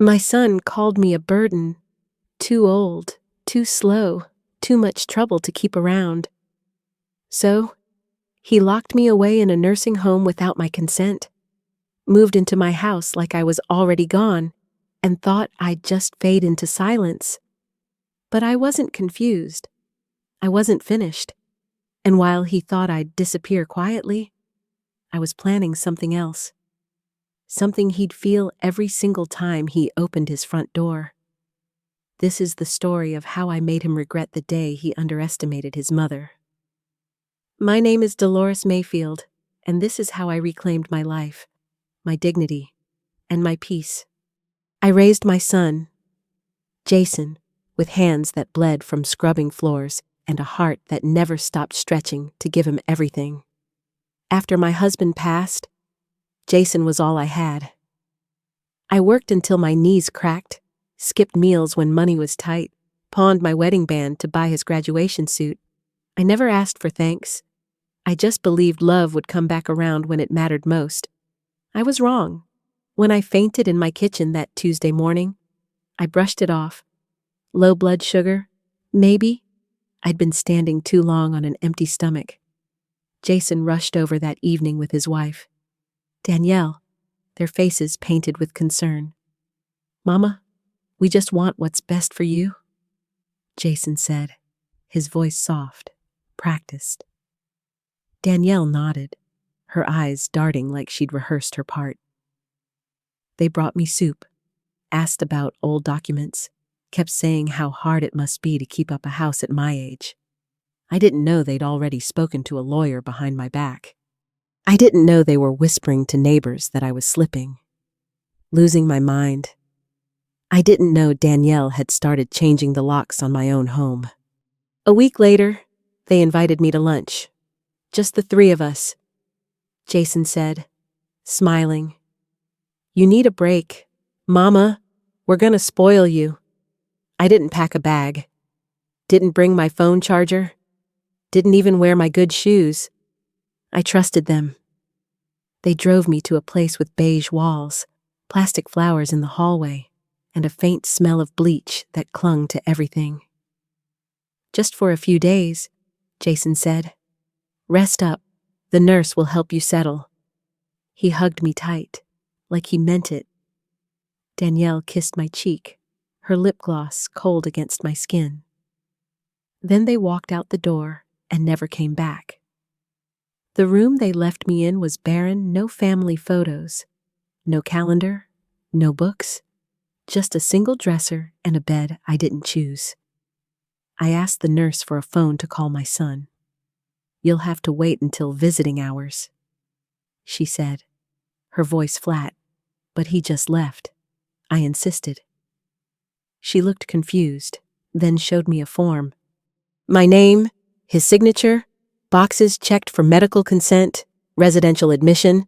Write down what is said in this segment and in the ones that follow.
My son called me a burden, too old, too slow, too much trouble to keep around. So, he locked me away in a nursing home without my consent, moved into my house like I was already gone, and thought I'd just fade into silence. But I wasn't confused. I wasn't finished. And while he thought I'd disappear quietly, I was planning something else. Something he'd feel every single time he opened his front door. This is the story of how I made him regret the day he underestimated his mother. My name is Dolores Mayfield, and this is how I reclaimed my life, my dignity, and my peace. I raised my son, Jason, with hands that bled from scrubbing floors and a heart that never stopped stretching to give him everything. After my husband passed, Jason was all I had. I worked until my knees cracked, skipped meals when money was tight, pawned my wedding band to buy his graduation suit. I never asked for thanks. I just believed love would come back around when it mattered most. I was wrong. When I fainted in my kitchen that Tuesday morning, I brushed it off. Low blood sugar? Maybe. I'd been standing too long on an empty stomach. Jason rushed over that evening with his wife, Danielle, their faces painted with concern. "Mama, we just want what's best for you," Jason said, his voice soft, practiced. Danielle nodded, her eyes darting like she'd rehearsed her part. They brought me soup, asked about old documents, kept saying how hard it must be to keep up a house at my age. I didn't know they'd already spoken to a lawyer behind my back. I didn't know they were whispering to neighbors that I was slipping, losing my mind. I didn't know Danielle had started changing the locks on my own home. A week later, they invited me to lunch. Just the three of us, Jason said, smiling. "You need a break. Mama, we're gonna spoil you." I didn't pack a bag. Didn't bring my phone charger. Didn't even wear my good shoes. I trusted them. They drove me to a place with beige walls, plastic flowers in the hallway, and a faint smell of bleach that clung to everything. "Just for a few days," Jason said. "Rest up. The nurse will help you settle." He hugged me tight, like he meant it. Danielle kissed my cheek, her lip gloss cold against my skin. Then they walked out the door and never came back. The room they left me in was barren, no family photos, no calendar, no books, just a single dresser and a bed I didn't choose. I asked the nurse for a phone to call my son. "You'll have to wait until visiting hours," she said, her voice flat, "but he just left." I insisted. She looked confused, then showed me a form. My name, his signature, boxes checked for medical consent, residential admission,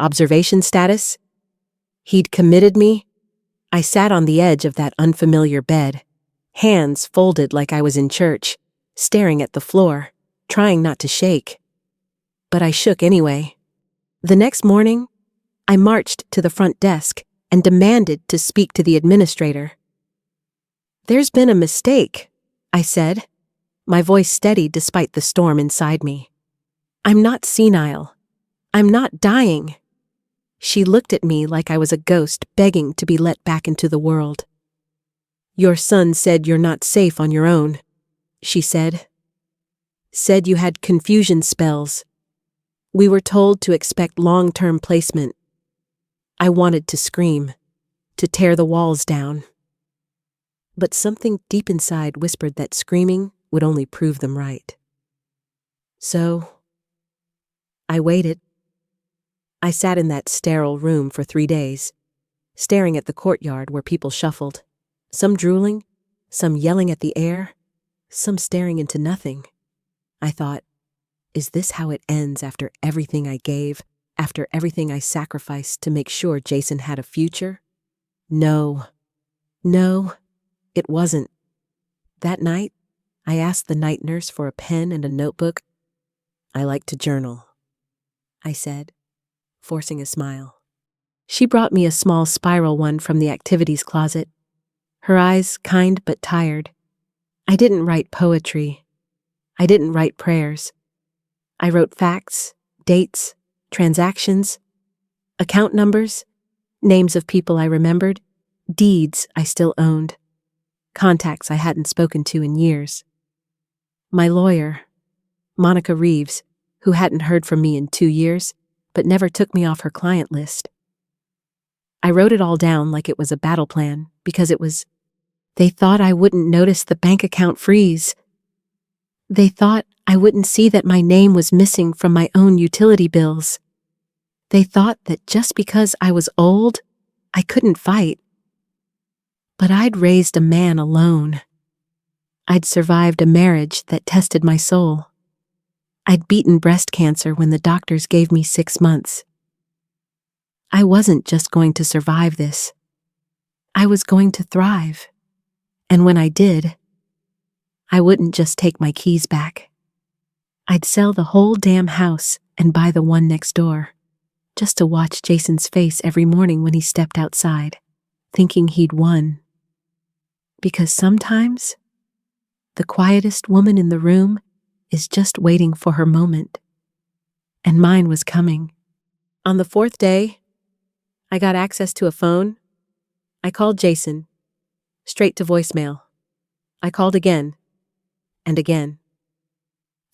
observation status. He'd committed me. I sat on the edge of that unfamiliar bed, hands folded like I was in church, staring at the floor, trying not to shake. But I shook anyway. The next morning, I marched to the front desk and demanded to speak to the administrator. "There's been a mistake," I said, my voice steady despite the storm inside me. "I'm not senile. I'm not dying." She looked at me like I was a ghost begging to be let back into the world. "Your son said you're not safe on your own," she said. "Said you had confusion spells. We were told to expect long-term placement." I wanted to scream, to tear the walls down. But something deep inside whispered that screaming would only prove them right. So, I waited. I sat in that sterile room for 3 days, staring at the courtyard where people shuffled, some drooling, some yelling at the air, some staring into nothing. I thought, is this how it ends after everything I gave, after everything I sacrificed to make sure Jason had a future? No, it wasn't. That night, I asked the night nurse for a pen and a notebook. "I like to journal," I said, forcing a smile. She brought me a small spiral one from the activities closet, her eyes kind but tired. I didn't write poetry. I didn't write prayers. I wrote facts, dates, transactions, account numbers, names of people I remembered, deeds I still owned, contacts I hadn't spoken to in years. My lawyer, Monica Reeves, who hadn't heard from me in 2 years, but never took me off her client list. I wrote it all down like it was a battle plan, because they thought I wouldn't notice the bank account freeze. They thought I wouldn't see that my name was missing from my own utility bills. They thought that just because I was old, I couldn't fight. But I'd raised a man alone. I'd survived a marriage that tested my soul. I'd beaten breast cancer when the doctors gave me 6 months. I wasn't just going to survive this. I was going to thrive. And when I did, I wouldn't just take my keys back. I'd sell the whole damn house and buy the one next door, just to watch Jason's face every morning when he stepped outside, thinking he'd won. Because sometimes, the quietest woman in the room is just waiting for her moment. And mine was coming. On the 4th day, I got access to a phone. I called Jason, straight to voicemail. I called again, and again.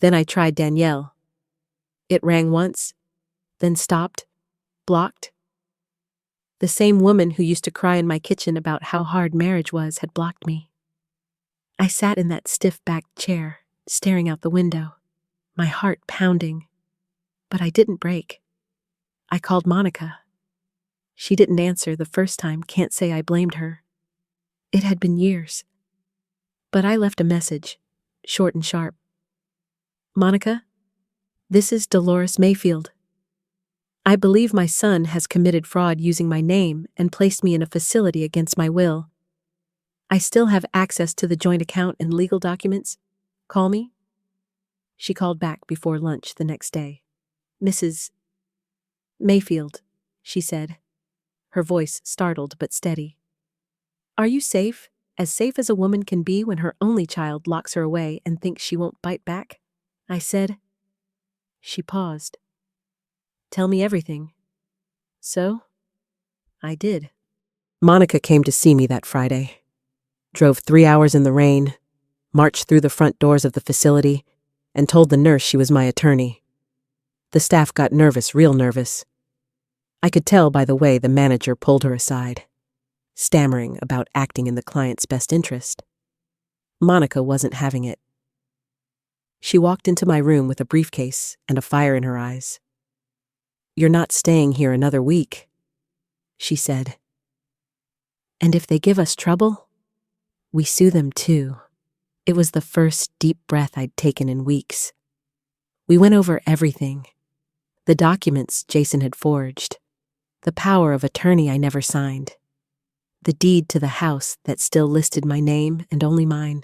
Then I tried Danielle. It rang once, then stopped, blocked. The same woman who used to cry in my kitchen about how hard marriage was had blocked me. I sat in that stiff-backed chair, staring out the window, my heart pounding. But I didn't break. I called Monica. She didn't answer the first time, can't say I blamed her. It had been years. But I left a message, short and sharp. Monica, this is Dolores Mayfield. I believe my son has committed fraud using my name and placed me in a facility against my will. I still have access to the joint account and legal documents. Call me. She called back before lunch the next day. Mrs. Mayfield, she said, her voice startled but steady. Are you safe? As safe as a woman can be when her only child locks her away and thinks she won't bite back? I said. She paused. Tell me everything. So, I did. Monica came to see me that Friday. Drove 3 hours in the rain, marched through the front doors of the facility, and told the nurse she was my attorney. The staff got nervous, real nervous. I could tell by the way the manager pulled her aside, stammering about acting in the client's best interest. Monica wasn't having it. She walked into my room with a briefcase and a fire in her eyes. You're not staying here another week, she said. And if they give us trouble, we sue them too. It was the first deep breath I'd taken in weeks. We went over everything. The documents Jason had forged, the power of attorney I never signed, the deed to the house that still listed my name and only mine,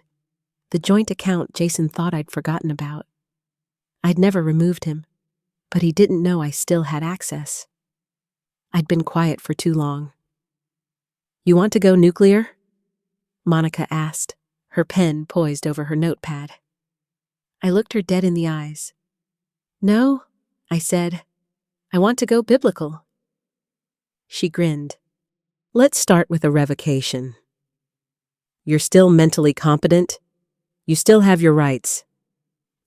the joint account Jason thought I'd forgotten about. I'd never removed him, but he didn't know I still had access. I'd been quiet for too long. You want to go nuclear? Monica asked, her pen poised over her notepad. I looked her dead in the eyes. No, I said. I want to go biblical. She grinned. Let's start with a revocation. You're still mentally competent. You still have your rights.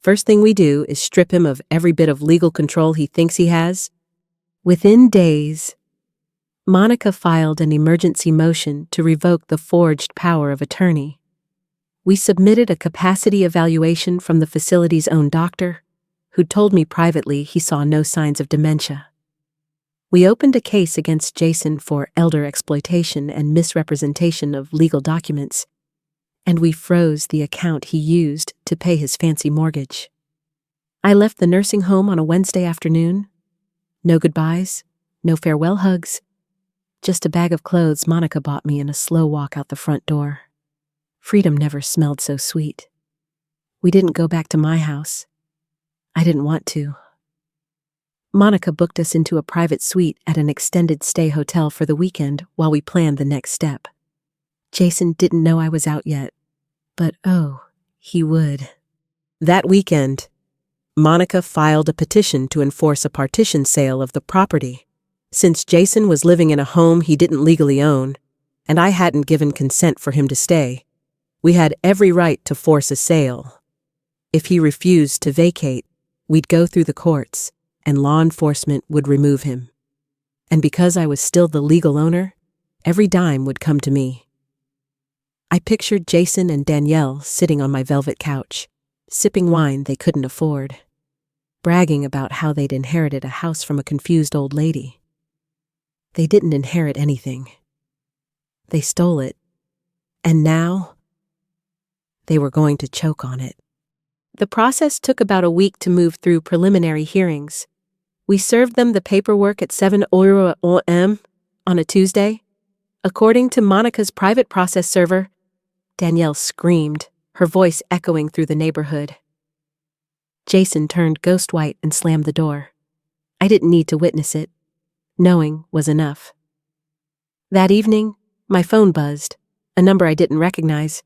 First thing we do is strip him of every bit of legal control he thinks he has. Within days, Monica filed an emergency motion to revoke the forged power of attorney. We submitted a capacity evaluation from the facility's own doctor, who told me privately he saw no signs of dementia. We opened a case against Jason for elder exploitation and misrepresentation of legal documents, and we froze the account he used to pay his fancy mortgage. I left the nursing home on a Wednesday afternoon. No goodbyes, no farewell hugs, just a bag of clothes Monica bought me and a slow walk out the front door. Freedom never smelled so sweet. We didn't go back to my house. I didn't want to. Monica booked us into a private suite at an extended stay hotel for the weekend while we planned the next step. Jason didn't know I was out yet, but oh, he would. That weekend, Monica filed a petition to enforce a partition sale of the property. Since Jason was living in a home he didn't legally own, and I hadn't given consent for him to stay, we had every right to force a sale. If he refused to vacate, we'd go through the courts, and law enforcement would remove him. And because I was still the legal owner, every dime would come to me. I pictured Jason and Danielle sitting on my velvet couch, sipping wine they couldn't afford, bragging about how they'd inherited a house from a confused old lady. They didn't inherit anything. They stole it, and now they were going to choke on it. The process took about a week to move through preliminary hearings. We served them the paperwork at 7 a.m. on a Tuesday. According to Monica's private process server, Danielle screamed, her voice echoing through the neighborhood. Jason turned ghost white and slammed the door. I didn't need to witness it. Knowing was enough. That evening, my phone buzzed, a number I didn't recognize.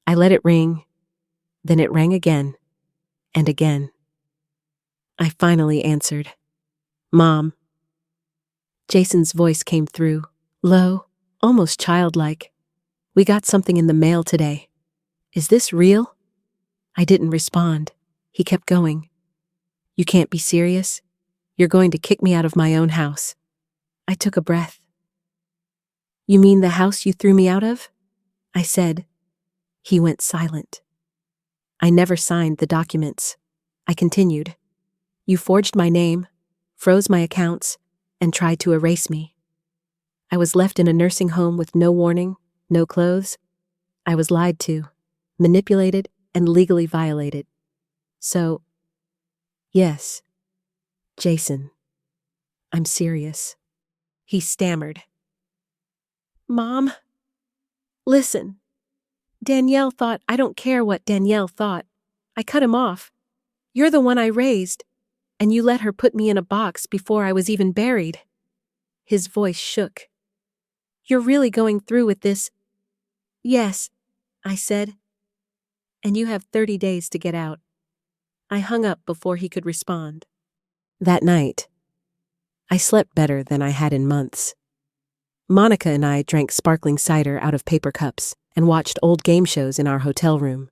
I let it ring, then it rang again, and again. I finally answered. Mom. Jason's voice came through, low, almost childlike. We got something in the mail today. Is this real? I didn't respond. He kept going. You can't be serious. You're going to kick me out of my own house. I took a breath. You mean the house you threw me out of? I said. He went silent. I never signed the documents. I continued. You forged my name, froze my accounts, and tried to erase me. I was left in a nursing home with no warning, no clothes. I was lied to, manipulated, and legally violated. So, yes, Jason, I'm serious. He stammered. Mom, listen. Danielle thought I don't care what Danielle thought. I cut him off. You're the one I raised, and you let her put me in a box before I was even buried. His voice shook. You're really going through with this? Yes, I said. And you have 30 days to get out. I hung up before he could respond. That night, I slept better than I had in months. Monica and I drank sparkling cider out of paper cups and watched old game shows in our hotel room.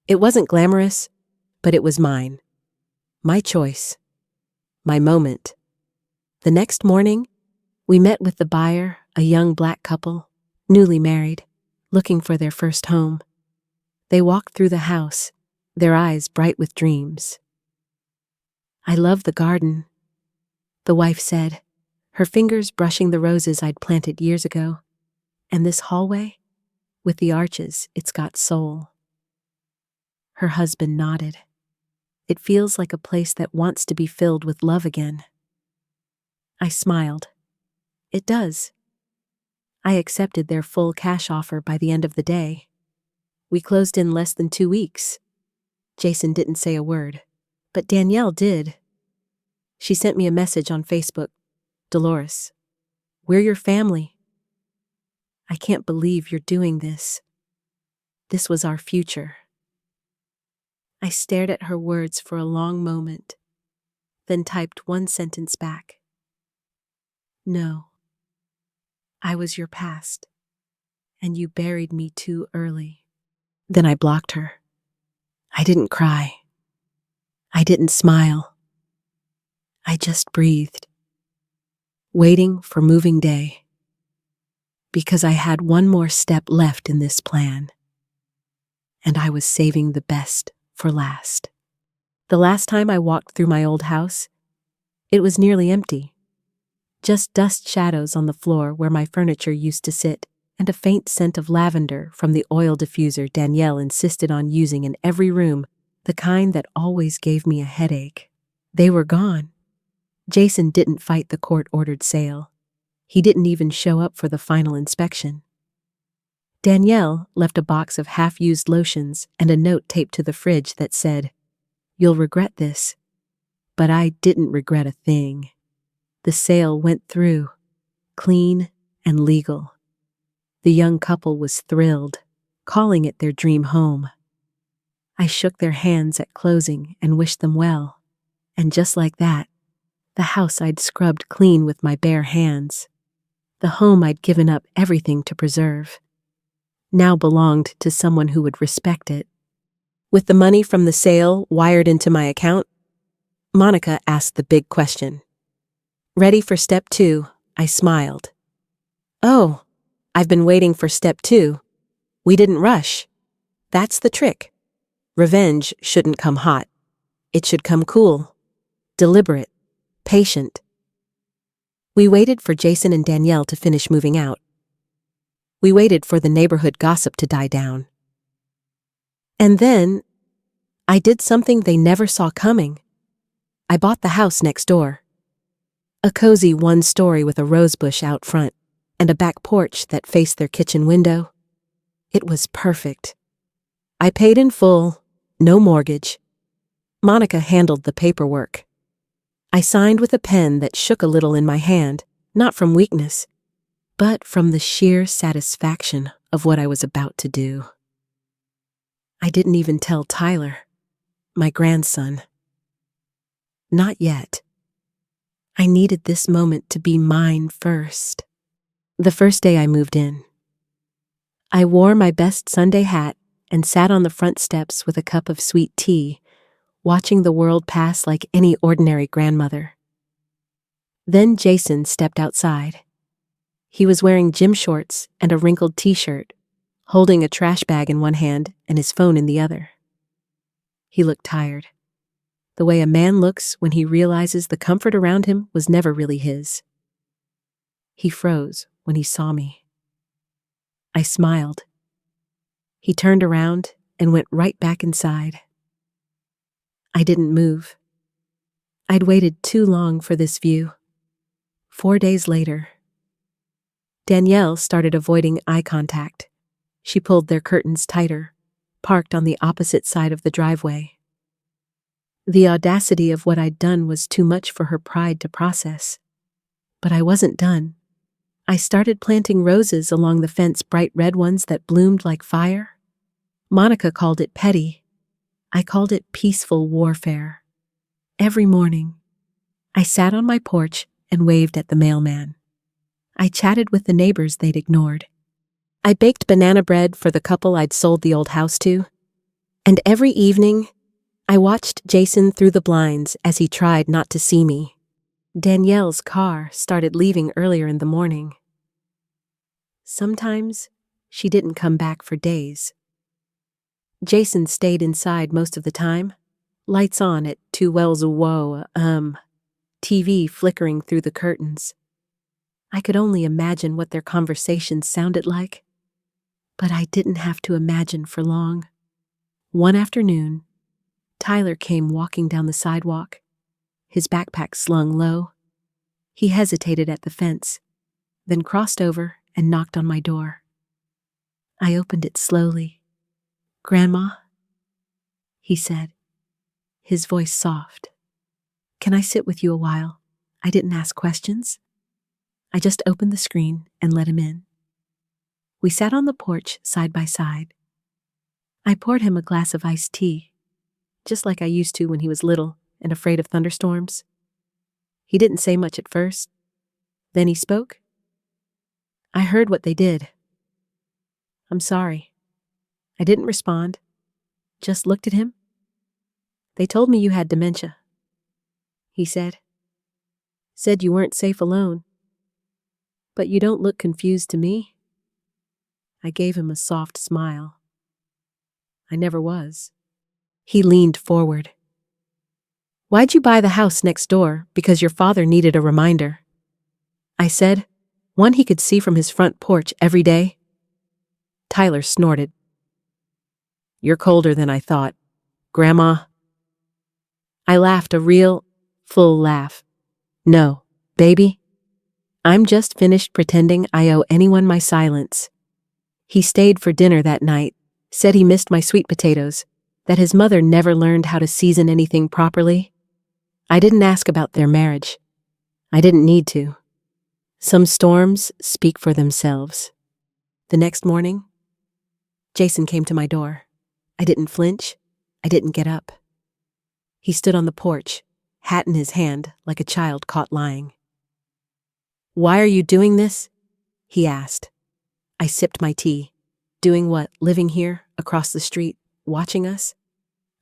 It wasn't glamorous, but it was mine. My choice. My moment. The next morning, we met with the buyer, a young black couple, newly married, looking for their first home. They walked through the house, their eyes bright with dreams. I love the garden, the wife said, her fingers brushing the roses I'd planted years ago. And this hallway, with the arches, it's got soul. Her husband nodded. It feels like a place that wants to be filled with love again. I smiled. It does. I accepted their full cash offer by the end of the day. We closed in less than 2 weeks. Jason didn't say a word, but Danielle did. She sent me a message on Facebook. Dolores, we're your family. I can't believe you're doing this. This was our future. I stared at her words for a long moment, then typed one sentence back. No. I was your past, and you buried me too early. Then I blocked her. I didn't cry. I didn't smile. I just breathed, waiting for moving day, because I had one more step left in this plan, and I was saving the best for last. The last time I walked through my old house, it was nearly empty. Just dust shadows on the floor where my furniture used to sit, and a faint scent of lavender from the oil diffuser Danielle insisted on using in every room, the kind that always gave me a headache. They were gone. Jason didn't fight the court-ordered sale. He didn't even show up for the final inspection. Danielle left a box of half-used lotions and a note taped to the fridge that said, "You'll regret this, But I didn't regret a thing. The sale went through, clean and legal. The young couple was thrilled, calling it their dream home. I shook their hands at closing and wished them well. And just like that, the house I'd scrubbed clean with my bare hands, the home I'd given up everything to preserve, now belonged to someone who would respect it. With the money from the sale wired into my account, Monica asked the big question. Ready for step 2, I smiled. Oh, I've been waiting for step 2. We didn't rush. That's the trick. Revenge shouldn't come hot. It should come cool, deliberate, patient. We waited for Jason and Danielle to finish moving out. We waited for the neighborhood gossip to die down. And then, I did something they never saw coming. I bought the house next door. A cozy one-story with a rosebush out front and a back porch that faced their kitchen window. It was perfect. I paid in full, no mortgage. Monica handled the paperwork. I signed with a pen that shook a little in my hand, not from weakness, but from the sheer satisfaction of what I was about to do. I didn't even tell Tyler, my grandson. Not yet. I needed this moment to be mine first. The first day I moved in, I wore my best Sunday hat and sat on the front steps with a cup of sweet tea, watching the world pass like any ordinary grandmother. Then Jason stepped outside. He was wearing gym shorts and a wrinkled t-shirt, holding a trash bag in one hand and his phone in the other. He looked tired, the way a man looks when he realizes the comfort around him was never really his. He froze when he saw me. I smiled. He turned around and went right back inside. I didn't move. I'd waited too long for this view. 4 days later, Danielle started avoiding eye contact. She pulled their curtains tighter, parked on the opposite side of the driveway. The audacity of what I'd done was too much for her pride to process. But I wasn't done. I started planting roses along the fence, bright red ones that bloomed like fire. Monica called it petty. I called it peaceful warfare. Every morning, I sat on my porch and waved at the mailman. I chatted with the neighbors they'd ignored. I baked banana bread for the couple I'd sold the old house to. And every evening, I watched Jason through the blinds as he tried not to see me. Danielle's car started leaving earlier in the morning. Sometimes, she didn't come back for days. Jason stayed inside most of the time, lights on at 2 wells of woe, TV flickering through the curtains. I could only imagine what their conversations sounded like, but I didn't have to imagine for long. One afternoon, Tyler came walking down the sidewalk, his backpack slung low. He hesitated at the fence, then crossed over and knocked on my door. I opened it slowly. "Grandma," he said, his voice soft. "Can I sit with you a while? I didn't ask questions." I just opened the screen and let him in. We sat on the porch side by side. I poured him a glass of iced tea, just like I used to when he was little and afraid of thunderstorms. He didn't say much at first. Then he spoke. "I heard what they did. I'm sorry." I didn't respond, just looked at him. "They told me you had dementia," he said. "Said you weren't safe alone. But you don't look confused to me." I gave him a soft smile. "I never was." He leaned forward. "Why'd you buy the house next door? Because your father needed a reminder," I said, one he could see from his front porch every day. Tyler snorted. "You're colder than I thought, Grandma." I laughed a real, full laugh. "No, baby. I'm just finished pretending I owe anyone my silence." He stayed for dinner that night, said he missed my sweet potatoes, that his mother never learned how to season anything properly. I didn't ask about their marriage. I didn't need to. Some storms speak for themselves. The next morning, Jason came to my door. I didn't flinch. I didn't get up. He stood on the porch, hat in his hand, like a child caught lying. "Why are you doing this?" he asked. I sipped my tea. Doing what, living here, across the street, watching us?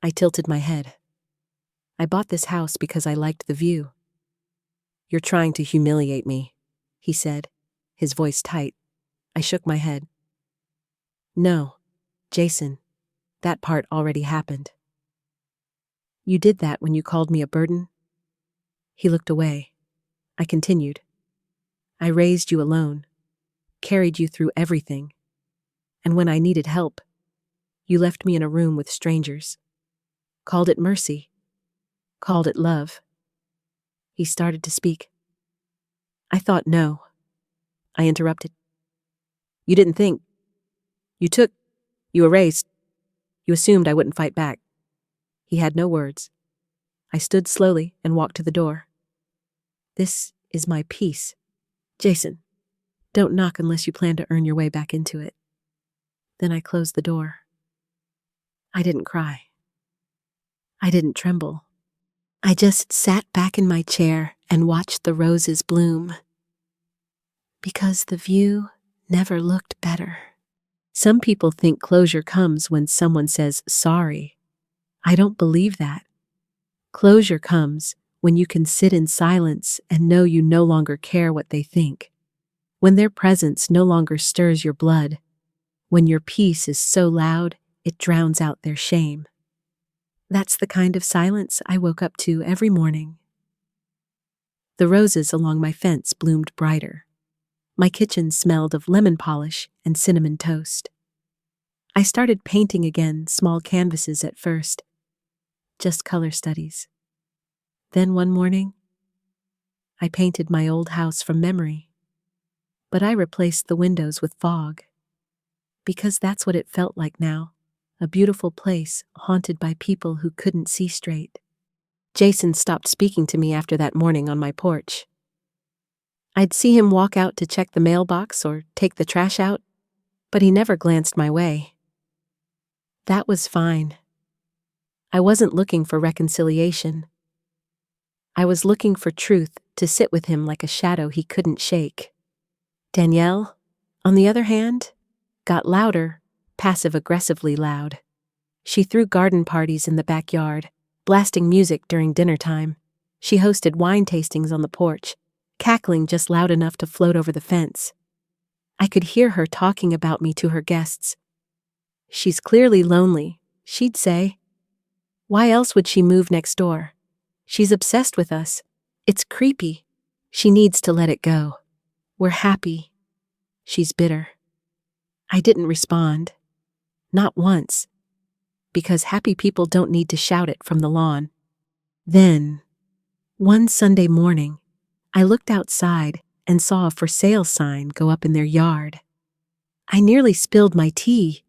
I tilted my head. "I bought this house because I liked the view." "You're trying to humiliate me," he said, his voice tight. I shook my head. "No, Jason, that part already happened." "You did that when you called me a burden?" He looked away. I continued. "I raised you alone, carried you through everything. And when I needed help, you left me in a room with strangers. Called it mercy. Called it love." He started to speak. I thought no. I interrupted. "You didn't think. You erased. You assumed I wouldn't fight back." He had no words. I stood slowly and walked to the door. "This is my peace. Jason, don't knock unless you plan to earn your way back into it." Then I closed the door. I didn't cry. I didn't tremble. I just sat back in my chair and watched the roses bloom. Because the view never looked better. Some people think closure comes when someone says sorry. I don't believe that. Closure comes when you can sit in silence and know you no longer care what they think. When their presence no longer stirs your blood. When your peace is so loud, it drowns out their shame. That's the kind of silence I woke up to every morning. The roses along my fence bloomed brighter. My kitchen smelled of lemon polish and cinnamon toast. I started painting again, small canvases at first, just color studies. Then one morning, I painted my old house from memory, but I replaced the windows with fog. Because that's what it felt like now, a beautiful place haunted by people who couldn't see straight. Jason stopped speaking to me after that morning on my porch. I'd see him walk out to check the mailbox or take the trash out, but he never glanced my way. That was fine. I wasn't looking for reconciliation. I was looking for truth to sit with him like a shadow he couldn't shake. Danielle, on the other hand, got louder, passive-aggressively loud. She threw garden parties in the backyard, blasting music during dinner time. She hosted wine tastings on the porch, cackling just loud enough to float over the fence. I could hear her talking about me to her guests. "She's clearly lonely," she'd say. "Why else would she move next door? She's obsessed with us. It's creepy. She needs to let it go. We're happy. She's bitter." I didn't respond. Not once. Because happy people don't need to shout it from the lawn. Then, one Sunday morning, I looked outside and saw a for sale sign go up in their yard. I nearly spilled my tea.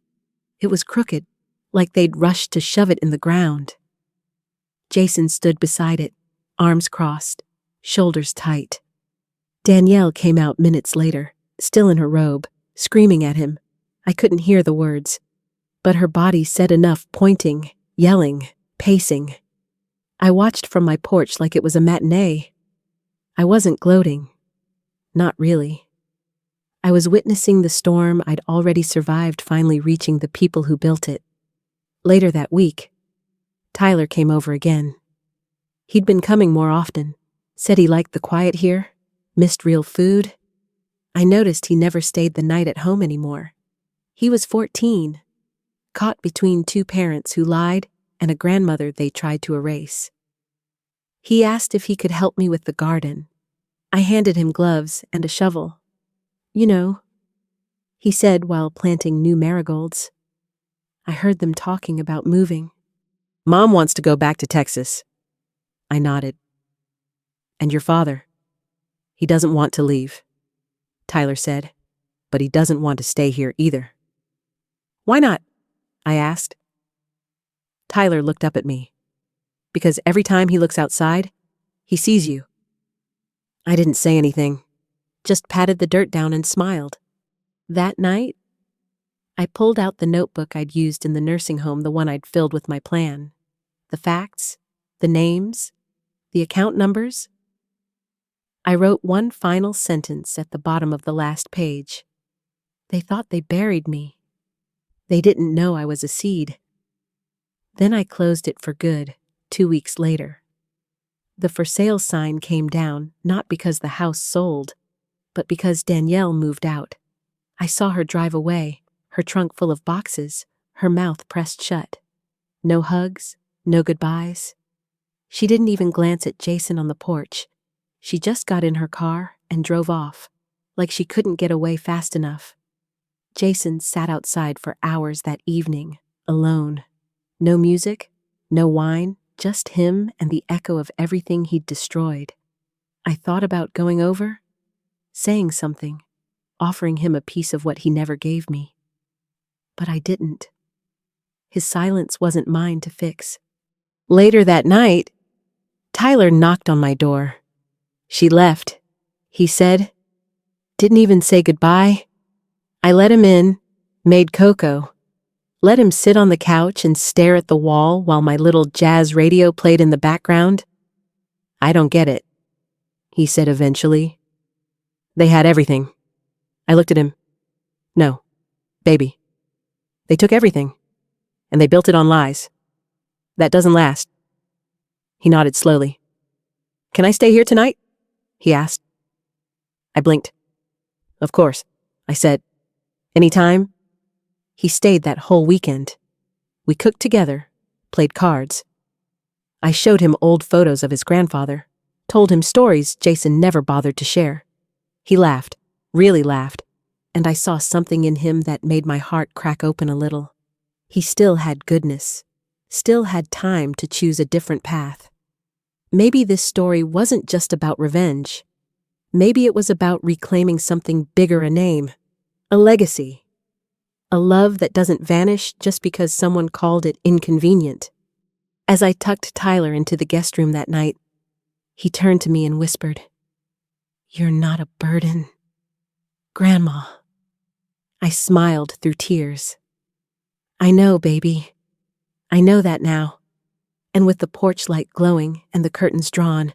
It was crooked, like they'd rushed to shove it in the ground. Jason stood beside it, arms crossed, shoulders tight. Danielle came out minutes later, still in her robe, screaming at him. I couldn't hear the words, but her body said enough, pointing, yelling, pacing. I watched from my porch like it was a matinee. I wasn't gloating. Not really. I was witnessing the storm I'd already survived finally reaching the people who built it. Later that week, Tyler came over again. He'd been coming more often, said he liked the quiet here, missed real food. I noticed he never stayed the night at home anymore. He was 14, caught between two parents who lied and a grandmother they tried to erase. He asked if he could help me with the garden. I handed him gloves and a shovel. "You know," he said while planting new marigolds. I heard them talking about moving. "Mom wants to go back to Texas." I nodded. "And your father? He doesn't want to leave," Tyler said, "but he doesn't want to stay here either." "Why not?" I asked. Tyler looked up at me. "Because every time he looks outside, He sees you." I didn't say anything, just patted the dirt down and smiled. That night, I pulled out the notebook I'd used in the nursing home, the one I'd filled with my plan. The facts, the names, the account numbers. I wrote one final sentence at the bottom of the last page. They thought they buried me. They didn't know I was a seed. Then I closed it for good, 2 weeks later. The for sale sign came down, not because the house sold, but because Danielle moved out. I saw her drive away, her trunk full of boxes, her mouth pressed shut. No hugs, no goodbyes. She didn't even glance at Jason on the porch. She just got in her car and drove off, like she couldn't get away fast enough. Jason sat outside for hours that evening, alone. No music, no wine, just him and the echo of everything he'd destroyed. I thought about going over, saying something, offering him a piece of what he never gave me. But I didn't. His silence wasn't mine to fix. Later that night, Tyler knocked on my door. "She left," he said. Didn't even say goodbye. I let him in, made cocoa, let him sit on the couch and stare at the wall while my little jazz radio played in the background. "I don't get it," he said eventually. "They had everything." I looked at him. "No, baby. They took everything, and they built it on lies. That doesn't last." He nodded slowly. "Can I stay here tonight?" he asked. I blinked. "Of course," I said. "Anytime?" He stayed that whole weekend. We cooked together, played cards. I showed him old photos of his grandfather, told him stories Jason never bothered to share. He laughed, really laughed, and I saw something in him that made my heart crack open a little. He still had goodness, still had time to choose a different path. Maybe this story wasn't just about revenge. Maybe it was about reclaiming something bigger, a name, a legacy, a love that doesn't vanish just because someone called it inconvenient. As I tucked Tyler into the guest room that night, he turned to me and whispered, "You're not a burden, Grandma." I smiled through tears. "I know, baby. I know that now." And with the porch light glowing and the curtains drawn,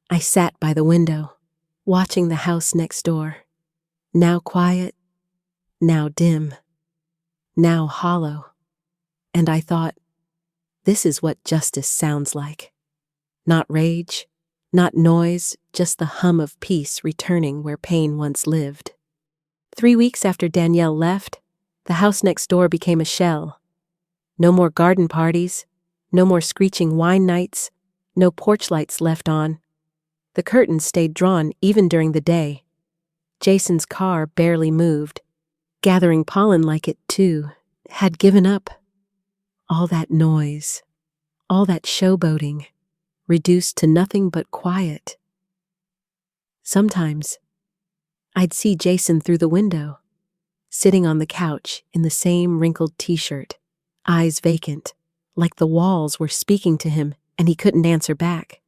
I sat by the window, watching the house next door, now quiet, now dim, now hollow. And I thought, this is what justice sounds like. Not rage, not noise, just the hum of peace returning where pain once lived. 3 weeks after Danielle left, the house next door became a shell. No more garden parties, no more screeching wine nights, no porch lights left on. The curtains stayed drawn even during the day. Jason's car barely moved. Gathering pollen like it, too, had given up. All that noise, all that showboating, reduced to nothing but quiet. Sometimes, I'd see Jason through the window, sitting on the couch in the same wrinkled t-shirt, eyes vacant, like the walls were speaking to him and he couldn't answer back.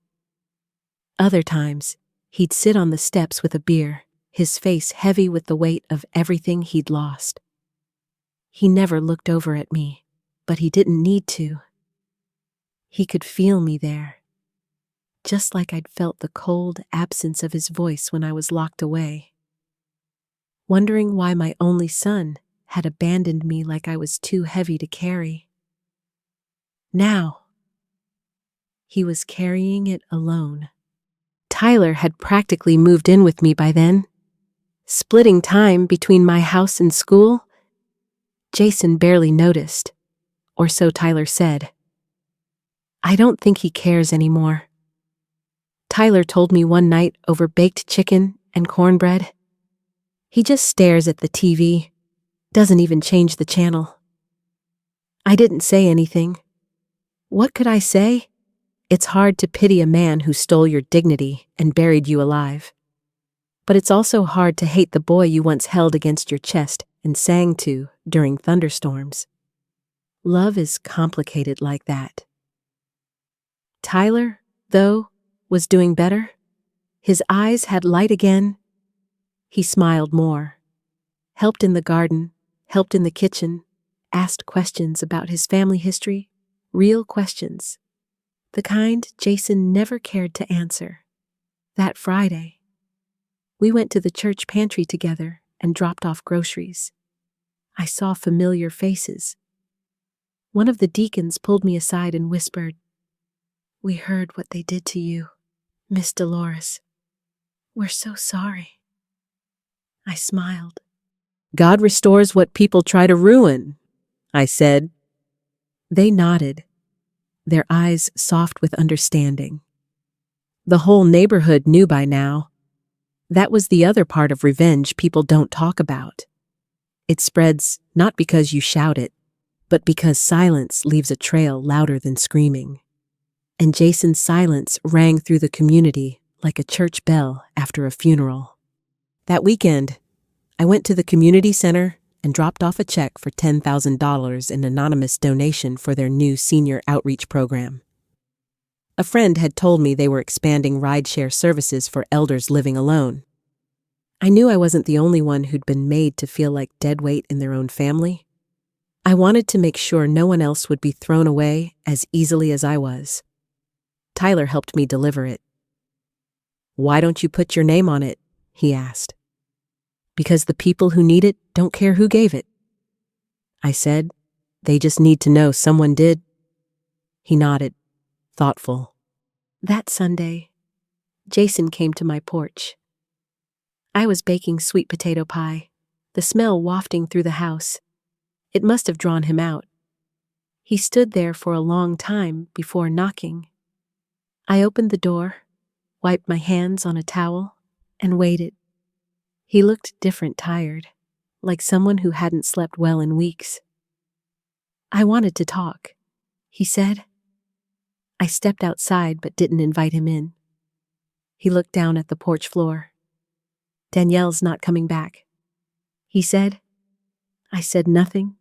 Other times, he'd sit on the steps with a beer, his face heavy with the weight of everything he'd lost. He never looked over at me, but he didn't need to. He could feel me there, just like I'd felt the cold absence of his voice when I was locked away. Wondering why my only son had abandoned me like I was too heavy to carry. Now, he was carrying it alone. Tyler had practically moved in with me by then. Splitting time between my house and school, Jason barely noticed, or so Tyler said. I don't think he cares anymore. Tyler told me one night over baked chicken and cornbread. He just stares at the TV, doesn't even change the channel. I didn't say anything. What could I say? It's hard to pity a man who stole your dignity and buried you alive. But it's also hard to hate the boy you once held against your chest and sang to during thunderstorms. Love is complicated like that. Tyler, though, Was doing better? His eyes had light again. He smiled more. Helped in the garden, helped in the kitchen, asked questions about his family history, real questions. The kind Jason never cared to answer. That Friday, we went to the church pantry together and dropped off groceries. I saw familiar faces. One of the deacons pulled me aside and whispered, "We heard what they did to you, Miss Dolores. We're so sorry." I smiled. "God restores what people try to ruin," I said. They nodded, their eyes soft with understanding. The whole neighborhood knew by now. That was the other part of revenge people don't talk about. It spreads not because you shout it, but because silence leaves a trail louder than screaming. And Jason's silence rang through the community like a church bell after a funeral. That weekend, I went to the community center and dropped off a check for $10,000 in anonymous donation for their new senior outreach program. A friend had told me they were expanding rideshare services for elders living alone. I knew I wasn't the only one who'd been made to feel like dead weight in their own family. I wanted to make sure no one else would be thrown away as easily as I was. Tyler helped me deliver it. "Why don't you put your name on it?" he asked. "Because the people who need it don't care who gave it," I said. "They just need to know someone did." He nodded, thoughtful. That Sunday, Jason came to my porch. I was baking sweet potato pie, the smell wafting through the house. It must have drawn him out. He stood there for a long time before knocking. I opened the door, wiped my hands on a towel, and waited. He looked different, tired, like someone who hadn't slept well in weeks. "I wanted to talk," he said. I stepped outside but didn't invite him in. He looked down at the porch floor. "Danielle's not coming back," he said. I said nothing.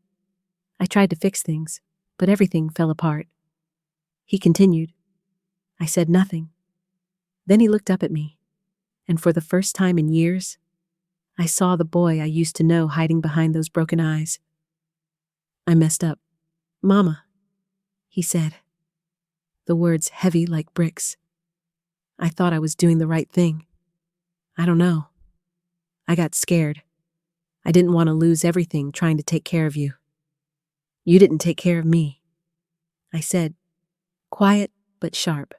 I tried to fix things, but everything fell apart. He continued. I said nothing. Then he looked up at me, and for the first time in years, I saw the boy I used to know hiding behind those broken eyes. "I messed up, Mama," he said, the words heavy like bricks. "I thought I was doing the right thing. I don't know. I got scared. I didn't want to lose everything trying to take care of you. You didn't take care of me," I said, quiet but sharp.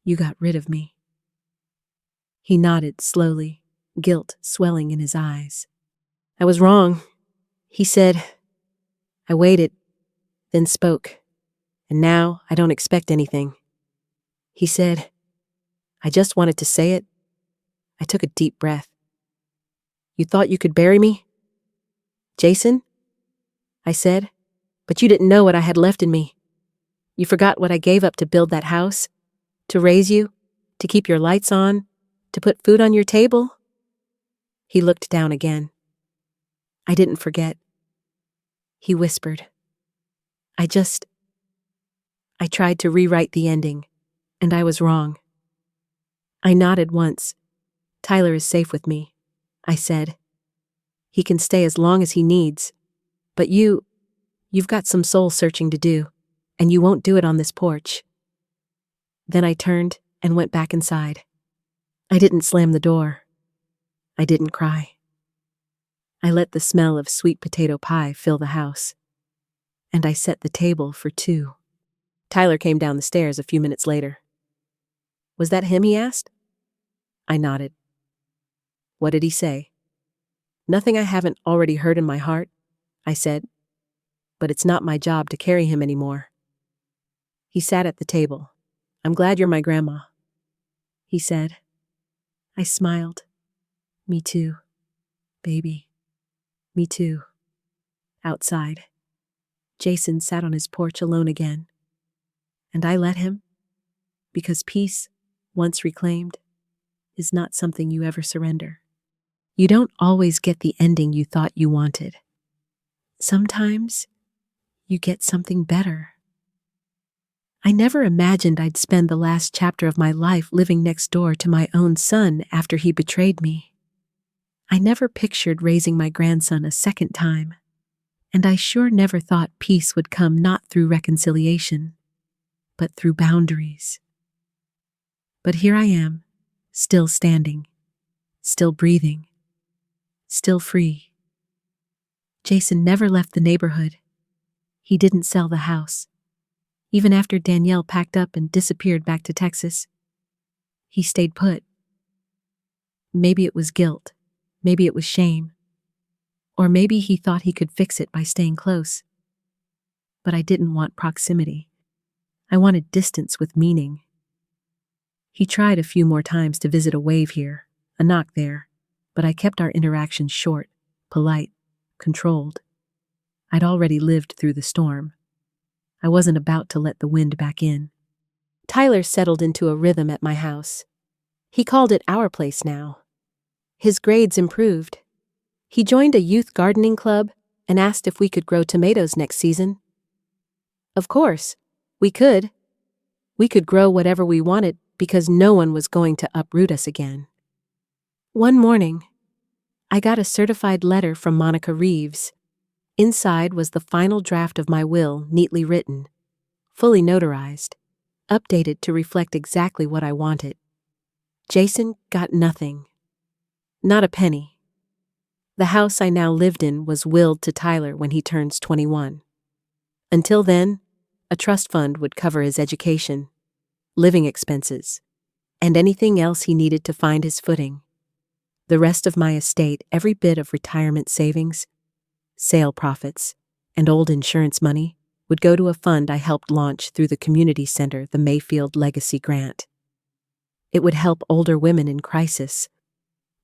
"You got rid of me." He nodded slowly, guilt swelling in his eyes. "I was wrong," he said. I waited, then spoke. "And now I don't expect anything." He said, "I just wanted to say it." I took a deep breath. "You thought you could bury me, Jason?" I said, "but you didn't know what I had left in me. You forgot what I gave up to build that house, to raise you, to keep your lights on, to put food on your table." He looked down again. "I didn't forget," he whispered. I tried to rewrite the ending, and I was wrong." I nodded once. "Tyler is safe with me," I said. "He can stay as long as he needs. But you've got some soul searching to do, and you won't do it on this porch." Then I turned and went back inside. I didn't slam the door. I didn't cry. I let the smell of sweet potato pie fill the house, and I set the table for two. Tyler came down the stairs a few minutes later. "Was that him?" he asked. I nodded. "What did he say?" "Nothing I haven't already heard in my heart," I said. "But it's not my job to carry him anymore." He sat at the table. "I'm glad you're my grandma," he said. I smiled. "Me too, baby. Me too." Outside, Jason sat on his porch alone again. And I let him, because peace, once reclaimed, is not something you ever surrender. You don't always get the ending you thought you wanted. Sometimes you get something better. I never imagined I'd spend the last chapter of my life living next door to my own son after he betrayed me. I never pictured raising my grandson a second time, and I sure never thought peace would come not through reconciliation, but through boundaries. But here I am, still standing, still breathing, still free. Jason never left the neighborhood. He didn't sell the house. Even after Danielle packed up and disappeared back to Texas, he stayed put. Maybe it was guilt, maybe it was shame, or maybe he thought he could fix it by staying close. But I didn't want proximity. I wanted distance with meaning. He tried a few more times to visit, a wave here, a knock there, but I kept our interactions short, polite, controlled. I'd already lived through the storm. I wasn't about to let the wind back in. Tyler settled into a rhythm at my house. He called it our place now. His grades improved. He joined a youth gardening club and asked if we could grow tomatoes next season. Of course, we could. We could grow whatever we wanted because no one was going to uproot us again. One morning, I got a certified letter from Monica Reeves. Inside was the final draft of my will, neatly written, fully notarized, updated to reflect exactly what I wanted. Jason got nothing. Not a penny. The house I now lived in was willed to Tyler when he turns 21. Until then, a trust fund would cover his education, living expenses, and anything else he needed to find his footing. The rest of my estate, every bit of retirement savings, sale profits, and old insurance money, would go to a fund I helped launch through the community center, the Mayfield Legacy Grant. It would help older women in crisis,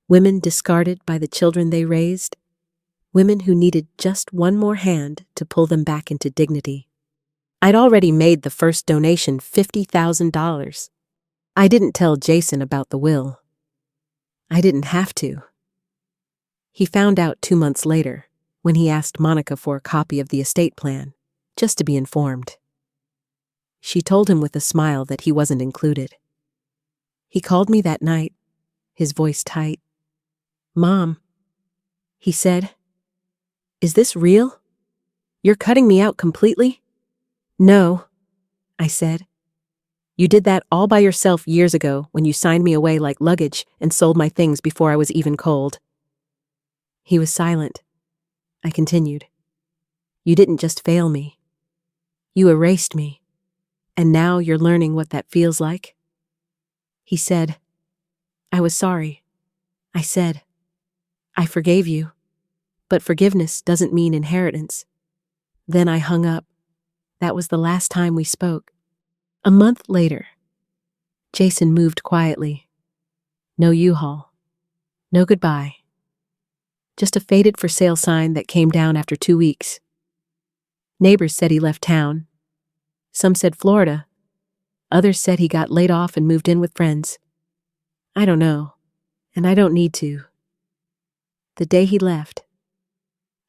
women discarded by the children they raised, women who needed just one more hand to pull them back into dignity. I'd already made the first donation, $50,000. I didn't tell Jason about the will. I didn't have to. He found out 2 months later, when he asked Monica for a copy of the estate plan, just to be informed. She told him with a smile that he wasn't included. He called me that night, his voice tight. "Mom," he said, "is this real? You're cutting me out completely?" "No," I said. "You did that all by yourself years ago when you signed me away like luggage and sold my things before I was even cold." He was silent. I continued. "You didn't just fail me. You erased me. And now you're learning what that feels like?" He said, "I was sorry." I said, "I forgave you. But forgiveness doesn't mean inheritance." Then I hung up. That was the last time we spoke. A month later, Jason moved quietly. No U-Haul. No goodbye. Just a faded for sale sign that came down after 2 weeks. Neighbors said he left town. Some said Florida. Others said he got laid off and moved in with friends. I don't know, and I don't need to. The day he left,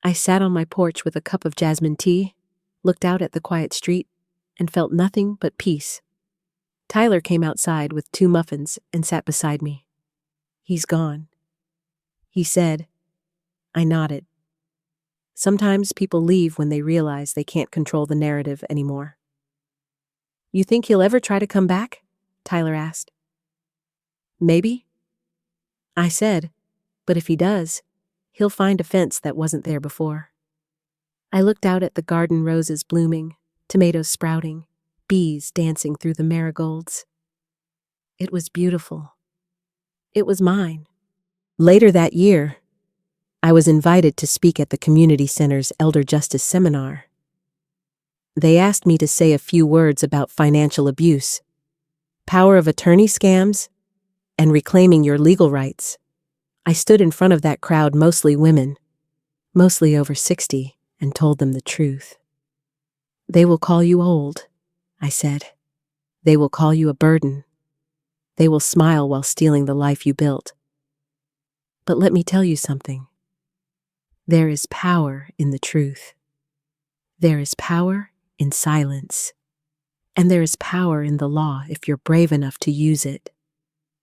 I sat on my porch with a cup of jasmine tea, looked out at the quiet street, and felt nothing but peace. Tyler came outside with 2 muffins and sat beside me. "He's gone," he said. I nodded. Sometimes people leave when they realize they can't control the narrative anymore. "You think he'll ever try to come back?" Tyler asked. "Maybe," I said, "but if he does, he'll find a fence that wasn't there before." I looked out at the garden roses blooming, tomatoes sprouting, bees dancing through the marigolds. It was beautiful. It was mine. Later that year, I was invited to speak at the community center's Elder Justice Seminar. They asked me to say a few words about financial abuse, power of attorney scams, and reclaiming your legal rights. I stood in front of that crowd, mostly women, mostly over 60, and told them the truth. "They will call you old," I said. "They will call you a burden. They will smile while stealing the life you built. But let me tell you something. There is power in the truth. There is power in silence. And there is power in the law if you're brave enough to use it.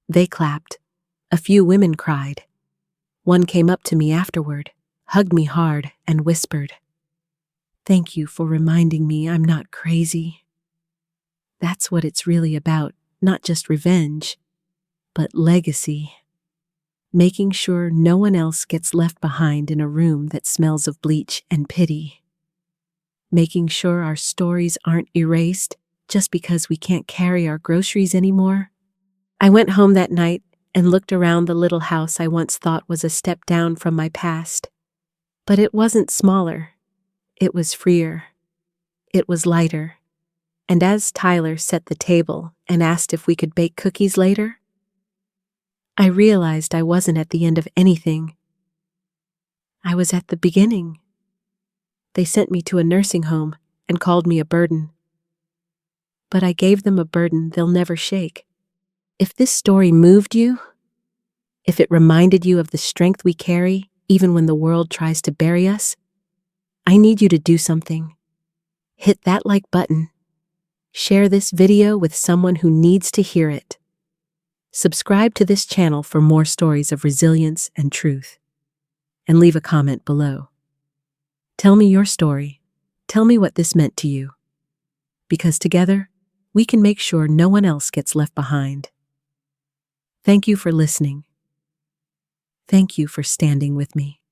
They clapped. A few women cried. One came up to me afterward, hugged me hard, and whispered, "Thank you for reminding me I'm not crazy." That's what it's really about, not just revenge, but legacy. Making sure no one else gets left behind in a room that smells of bleach and pity. Making sure our stories aren't erased just because we can't carry our groceries anymore. I went home that night and looked around the little house I once thought was a step down from my past. But it wasn't smaller. It was freer. It was lighter. And as Tyler set the table and asked if we could bake cookies later, I realized I wasn't at the end of anything. I was at the beginning. They sent me to a nursing home and called me a burden. But I gave them a burden they'll never shake. If this story moved you, if it reminded you of the strength we carry even when the world tries to bury us, I need you to do something. Hit that like button. Share this video with someone who needs to hear it. Subscribe to this channel for more stories of resilience and truth. And leave a comment below. Tell me your story. Tell me what this meant to you. Because together, we can make sure no one else gets left behind. Thank you for listening. Thank you for standing with me.